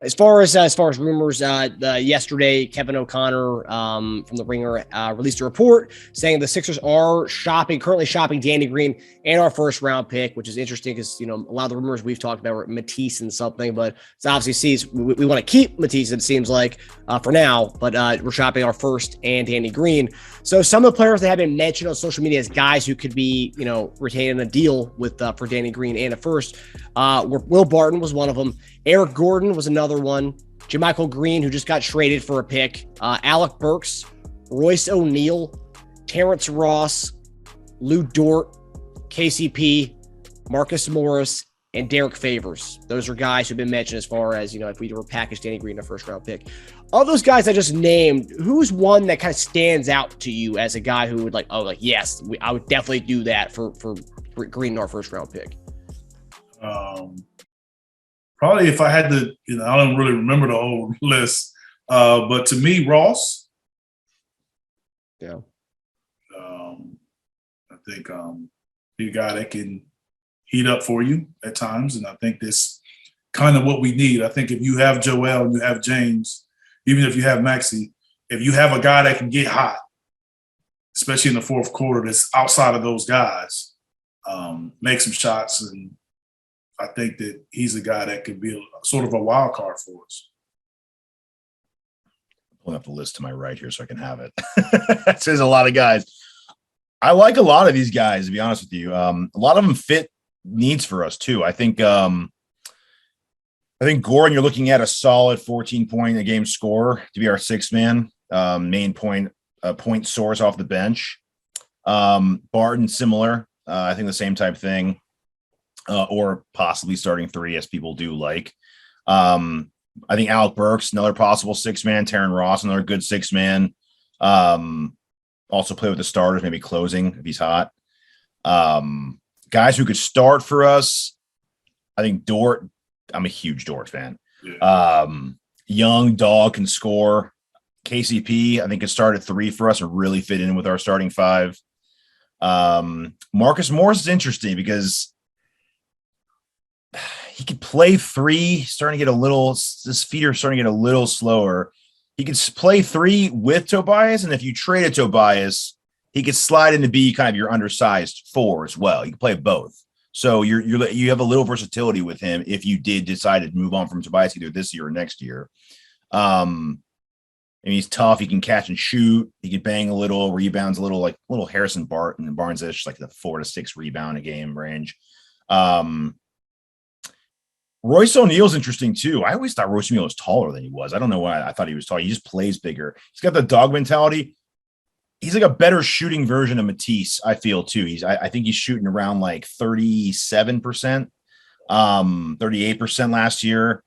As far as rumors, yesterday Kevin O'Connor from the Ringer released a report saying the Sixers are currently shopping Danny Green and our first round pick, which is interesting because a lot of the rumors we've talked about were Matisse and something, but it's obviously we want to keep Matisse. It seems like for now, but we're shopping our first and Danny Green. So some of the players that have been mentioned on social media as guys who could be retaining a deal with for Danny Green and a first, Will Barton was one of them. Eric Gordon was another one. JaMychal Green, who just got traded for a pick. Alec Burks, Royce O'Neal, Terrence Ross, Lou Dort, KCP, Marcus Morris, and Derek Favors. Those are guys who've been mentioned as far as, if we were packaged Danny Green in a first round pick. Of those guys I just named, who's one that kind of stands out to you as a guy who would yes, I would definitely do that for Green in our first round pick? Probably if I had to, I don't really remember the whole list, but to me, Ross. Yeah. I think he's a guy that can heat up for you at times, and I think that's kind of what we need. I think if you have Joel and you have James, even if you have Maxey, if you have a guy that can get hot, especially in the fourth quarter, that's outside of those guys, make some shots, and I think that he's a guy that could be sort of a wild card for us. Pulling up the list to my right here so I can have it. It says a lot of guys. I like a lot of these guys, to be honest with you. A lot of them fit needs for us too. I think Gordon, you're looking at a solid 14-point a game scorer to be our sixth man, main point source off the bench. Barton, similar. I think the same type thing. Or possibly starting three, as people do like. I think Alec Burks, another possible six-man. Terrence Ross, another good six-man. Also play with the starters, maybe closing if he's hot. Guys who could start for us, I think Dort. I'm a huge Dort fan. Yeah. Young dog can score. KCP, I think, could start at three for us and really fit in with our starting five. Marcus Morris is interesting because he could play three, his feet are starting to get a little slower. He could play three with Tobias, and if you traded Tobias, he could slide into be kind of your undersized four as well. You can play both. So you have a little versatility with him if you did decide to move on from Tobias either this year or next year. And he's tough. He can catch and shoot. He can bang a little, rebounds a little, like little Harrison Barnes-ish, like the 4 to 6 rebound a game range. Royce O'Neal's interesting too. I always thought Royce O'Neal was taller than he was. I don't know why I thought he was tall. He just plays bigger. He's got the dog mentality. He's like a better shooting version of Matisse, I feel too. I think he's shooting around like 37%, 38% last year.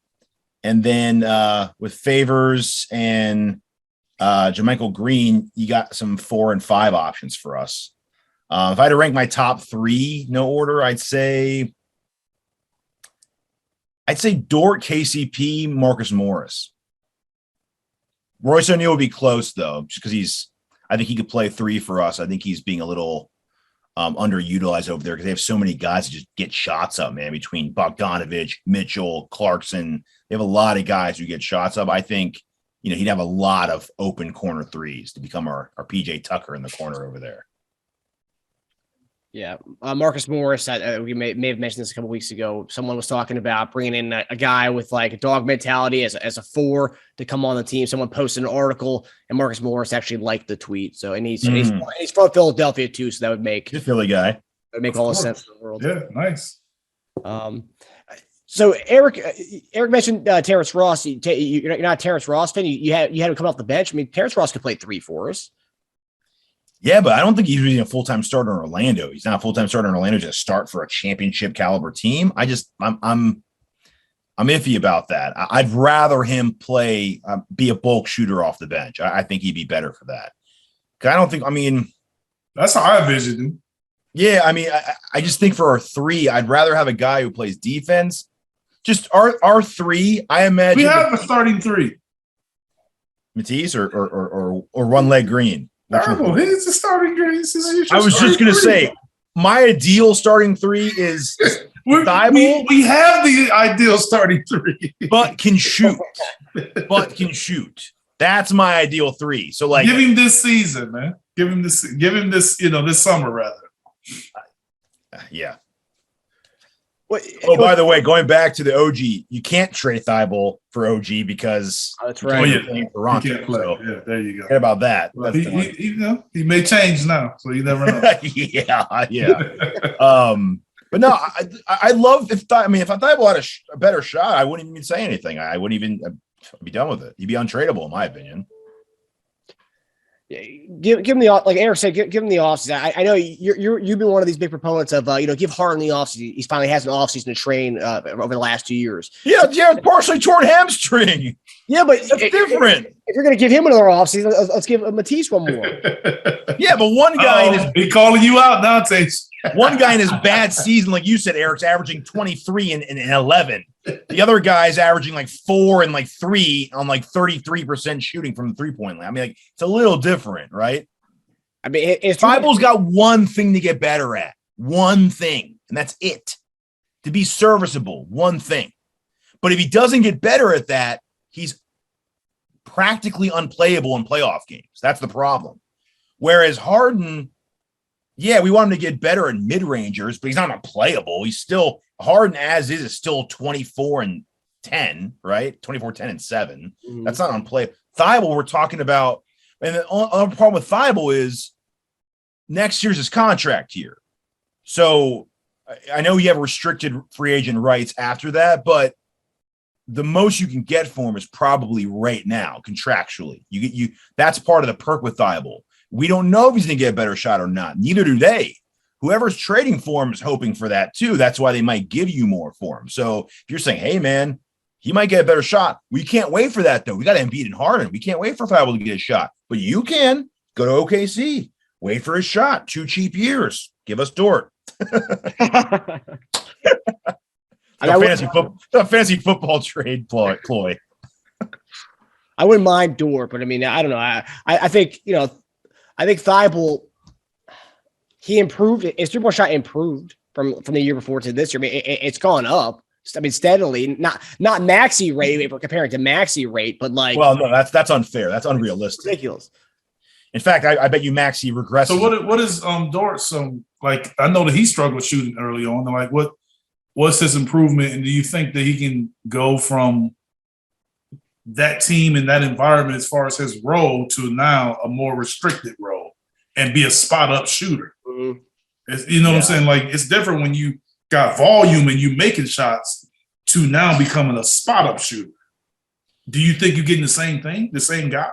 And then with Favors and JaMychal Green, you got some 4 and 5 options for us. If I had to rank my top 3, no order, I'd say Dort, KCP, Marcus Morris. Royce O'Neal would be close though, just because I think he could play 3 for us. I think he's being a little underutilized over there because they have so many guys that just get shots up, man, between Bogdanovich, Mitchell, Clarkson. They have a lot of guys who get shots up. I think, he'd have a lot of open corner threes to become our PJ Tucker in the corner over there. Yeah, Marcus Morris, we may have mentioned this a couple weeks ago. Someone was talking about bringing in a guy with like a dog mentality as a 4 to come on the team. Someone posted an article, and Marcus Morris actually liked the tweet. So, and he's from Philadelphia too, so that would make he's a Philly guy. That would make all the sense in the world. Yeah, nice. So Eric mentioned Terrence Ross. You're not a Terrence Ross fan. You had him come off the bench. I mean, Terrence Ross could play 3 for us. Yeah, but I don't think he's really a full-time starter in Orlando. He's not a full-time starter in Orlando to start for a championship caliber team. I'm iffy about that. I'd rather him play, be a bulk shooter off the bench. I think he'd be better for that. That's how I envisioned him. Yeah, I just think for our 3, I'd rather have a guy who plays defense. Just our 3, I imagine. We have a starting 3. Matisse or one leg Green. No, he's the starting green. I was just going to say, my ideal starting 3 is we have the ideal starting three, but can shoot. That's my ideal three. So like, give him this season, man. Give him this. This summer rather. Yeah. By the way, going back to the OG, you can't trade Thibault for OG because that's right. You can't play. So there you go. Forget about that. Well, he may change now, so you never know. yeah. But no, I love if Thibault had a better shot, I wouldn't even say anything. I wouldn't even be done with it. He'd be untradeable, in my opinion. Give him the, like Eric said, give him the offseason. I know you've been one of these big proponents of give Harden the offseason. He's finally has an offseason to train over the last 2 years. Yeah, partially torn hamstring. Yeah, but that's different. If you're going to give him another offseason, let's give Matisse one more. Yeah, but one guy he's calling you out now, Teja. One guy in his bad season, like you said, Eric's averaging 23 and 11. The other guy's averaging like 4 and like 3 on like 33% shooting from the 3-point line. I mean, like, it's a little different, right? I mean, Thibault's got one thing to get better at. One thing, and that's it. To be serviceable, one thing. But if he doesn't get better at that, he's practically unplayable in playoff games. That's the problem. Whereas Harden, yeah, we want him to get better at mid-rangers, but he's not unplayable. He's still Harden as is still 24 and 10, right? 24, 10, and 7. Mm-hmm. That's not unplayable. Thibault, we're talking about, and the other problem with Thibault is next year's his contract year. So I know you have restricted free agent rights after that, but the most you can get for him is probably right now, contractually. You that's part of the perk with Thibault. We don't know if he's going to get a better shot or not. Neither do they. Whoever's trading for him is hoping for that too. That's why they might give you more for him. So if you're saying, hey, man, he might get a better shot. We can't wait for that, though. We got Embiid and Harden. We can't wait for Thibault to get a shot. But you can go to OKC. Wait for his shot. 2 cheap years. Give us Dort. Fantasy football trade ploy. I wouldn't mind Dort, but I mean, I don't know. I think, I think Thibault, he improved. His 3-point shot improved from the year before to this year. I mean, it's gone up. I mean, steadily. Not Maxey rate if we're comparing to Maxey rate, but like. Well, no, that's unfair. That's unrealistic. Ridiculous. In fact, I bet you Maxey regresses. So what is Dort? Like, I know that he struggled shooting early on. Like, what's his improvement? And do you think that he can go from that team and that environment as far as his role to now a more restricted role and be a spot-up shooter? Mm-hmm. What I'm saying? Like, it's different when you got volume and you making shots to now becoming a spot-up shooter. Do you think you're getting the same thing, the same guy?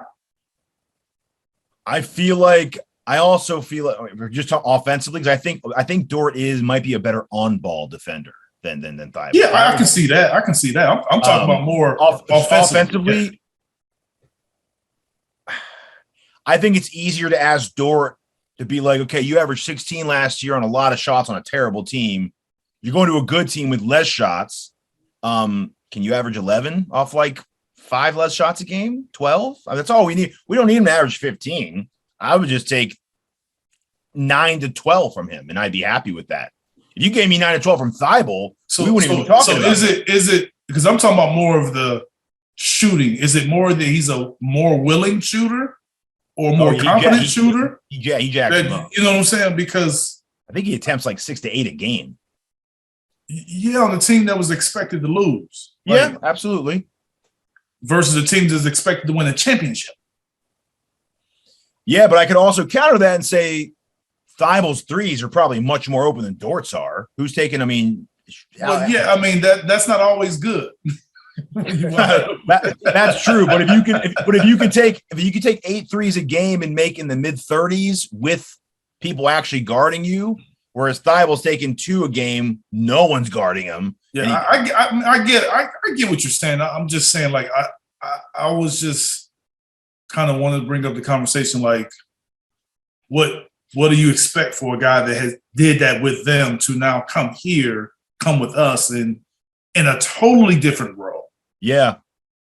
I also feel like we're just talking offensively because I think Dort might be a better on-ball defender than Thibault. Yeah, I can see that. I'm talking about more offensively. I think it's easier to ask Dort to be like, okay, you averaged 16 last year on a lot of shots on a terrible team. You're going to a good team with less shots. Can you average 11 off like 5 less shots a game? 12? That's all we need. We don't need him to average 15. I would just take 9 to 12 from him, and I'd be happy with that. If you gave me 9 to 12 from Thibault, we wouldn't even be talking about it. Is it because I'm talking about more of the shooting? Is it more that he's a more willing shooter or more confident shooter? He jacks him up. You know what I'm saying? Because I think he attempts like 6 to 8 a game. Yeah, on a team that was expected to lose. Yeah, absolutely. Versus a team that's expected to win a championship. Yeah, but I could also counter that and say Thibault's threes are probably much more open than Dort's are. Who's taking? I mean, that's not always good. That's true. But if you could take 8 threes a game and make in the mid-30s with people actually guarding you, whereas Thibault's taking 2 a game, no one's guarding him. Yeah, I get what you're saying. I'm just saying, like, I was just kind of wanted to bring up the conversation, like, what do you expect for a guy that did that with them to now come with us in a totally different role? Yeah.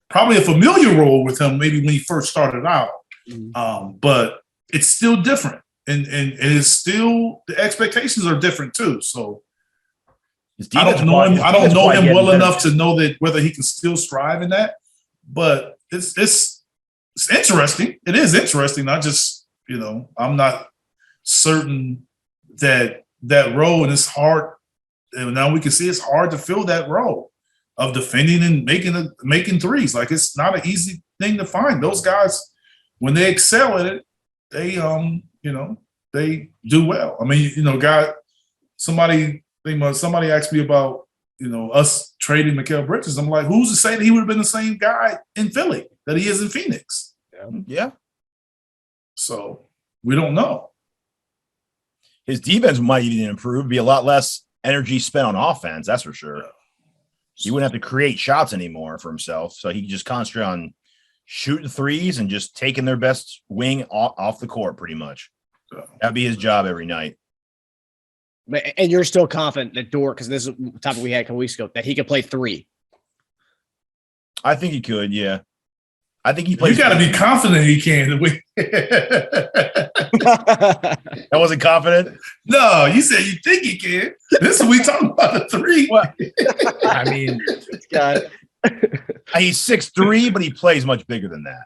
Probably a familiar role with him maybe when he first started out. Mm-hmm. But it's still different. And it's still, the expectations are different too. So I don't know him. I don't know him well enough to know that whether he can still strive in that. But it's interesting. It is interesting. I just, I'm not certain that role, and it's hard. And now we can see it's hard to fill that role of defending and making threes. Like, it's not an easy thing to find. Those guys, when they excel at it, they they do well. I mean, somebody asked me about us trading Mikal Bridges. I'm like, who's to say that he would have been the same guy in Philly that he is in Phoenix? Yeah. So we don't know. His defense might even improve, be a lot less energy spent on offense. That's for sure. He wouldn't have to create shots anymore for himself. So he could just concentrate on shooting threes and just taking their best wing off the court pretty much. That'd be his job every night. And you're still confident that Dort, because this is the topic we had a couple weeks ago, that he could play 3? I think he could, yeah. I think he plays. You got to be confident he can. I wasn't confident. No, you said you think he can. This is we talking about the 3. What? I mean, he's 6'3", but he plays much bigger than that.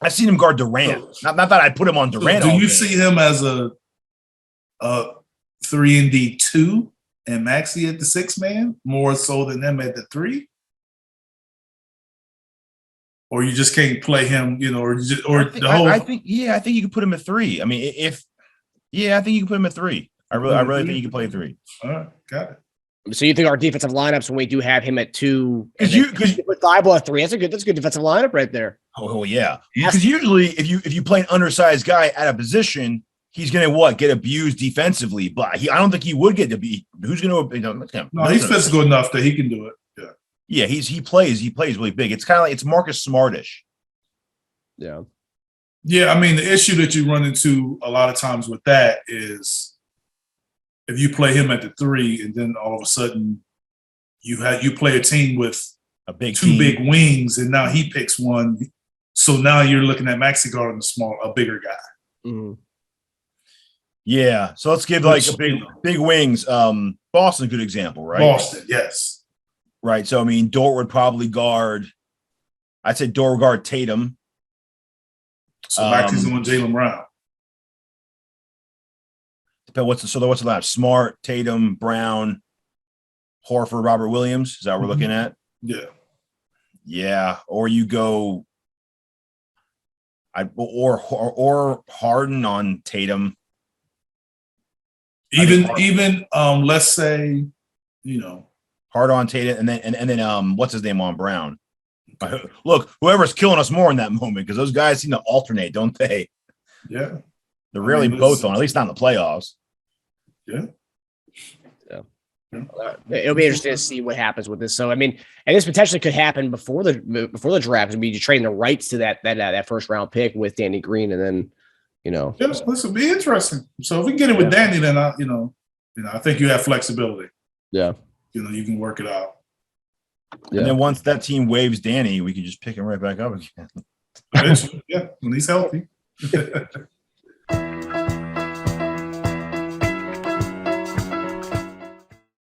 I've seen him guard Durant. Not that I'd put him on Durant. Do you see him as a 3-and-D 2 and Maxey at the 6 man more so than them at the 3? Or you just can't play him, I think you could put him at 3. I mean, I think you can put him at 3. I really think you can play 3. All right, got it. So you think our defensive lineups, when we do have him at 2, because you put Thibault at 3, that's a good defensive lineup right there. Oh yeah, because usually if you play an undersized guy at a position, he's gonna get abused defensively. But I don't think he would get to be. Who's gonna? No, he's physical enough that he can do it. Yeah, he plays really big. It's kind of like it's Marcus Smartish. Yeah. Yeah, I mean, the issue that you run into a lot of times with that is if you play him at the 3 and then all of a sudden you play a team with two big wings and now he picks one. So now you're looking at Maxey guarding a bigger guy. Mm-hmm. Yeah. So let's give big wings. Boston's a good example, right? Boston, yes. Right. So I mean, Dort would probably guard. I'd say Dort would guard Tatum. So Maxey's on Jaylen Brown. What's the lineup? Smart, Tatum, Brown, Horford, Robert Williams. Is that what we're looking at? Yeah. Yeah. Or you go. Or Harden on Tatum. Even let's say, Hard on Tatum, and then what's his name on Brown? Look, whoever's killing us more in that moment, because those guys seem to alternate, don't they? Yeah, they're rarely both on, at least not in the playoffs. Yeah. It'll be interesting to see what happens with this. So, I mean, and this potentially could happen before the draft. It'd be trading the rights to that first round pick with Danny Green, and then Yeah, this will be interesting. So if we get it with Danny, then I think you have flexibility. Yeah. You can work it out. Yeah. And then once that team waives Danny, we can just pick him right back up again. Yeah, when he's healthy.